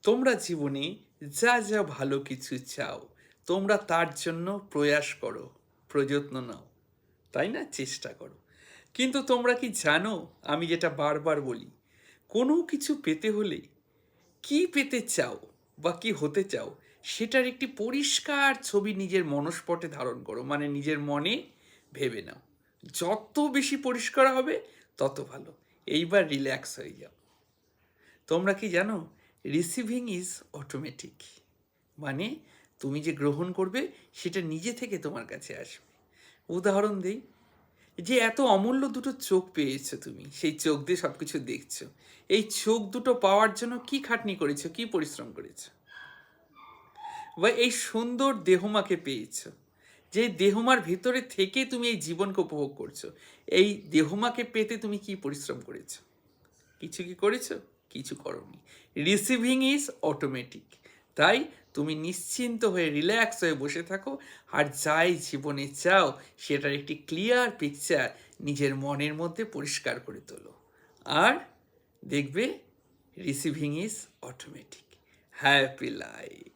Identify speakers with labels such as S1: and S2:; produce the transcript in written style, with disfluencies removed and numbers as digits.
S1: তোমরা জীবনে যা যা ভালো কিছু চাও, তোমরা তার জন্য প্রয়াস করো, প্রযত্ন নাও, তাই না? চেষ্টা করো। কিন্তু তোমরা কি জানো, আমি যেটা বারবার বলি, কোনো কিছু পেতে হলে কি পেতে চাও বা কি হতে চাও সেটার একটি পরিষ্কার ছবি নিজের মনস্পটে ধারণ করো, মানে নিজের মনে ভেবে নাও। যত বেশি পরিষ্কার হবে তত ভালো। এইবার রিল্যাক্স হয়ে যাও। তোমরা কি জানো, রিসিভিং ইজ অটোমেটিক, মানে তুমি যে গ্রহণ করবে সেটা নিজে থেকে তোমার কাছে আসবে। উদাহরণ দিই, যে এত অমূল্য দুটো চোখ পেয়েছো তুমি, সেই চোখ দিয়ে সব কিছু দেখছো, এই চোখ দুটো পাওয়ার জন্য কি খাটনি করেছো, কি পরিশ্রম করেছো? বা এই সুন্দর দেহমাকে পেয়েছো, যে দেহমার ভিতরে থেকে তুমি এই জীবনকে উপভোগ করছো, এই দেহমাকে পেতে তুমি কি পরিশ্রম করেছো? কিছু কি করেছো? কিছু করনি। Receiving is automatic. তাই তুমি নিশ্চিন্ত হয়ে রিল্যাক্স হয়ে বসে থাকো, আর যাই জীবনে চাও সেটার একটি ক্লিয়ার পিকচার নিজের মনের মধ্যে পরিষ্কার করে তোলো, আর দেখবে receiving is automatic. Happy life.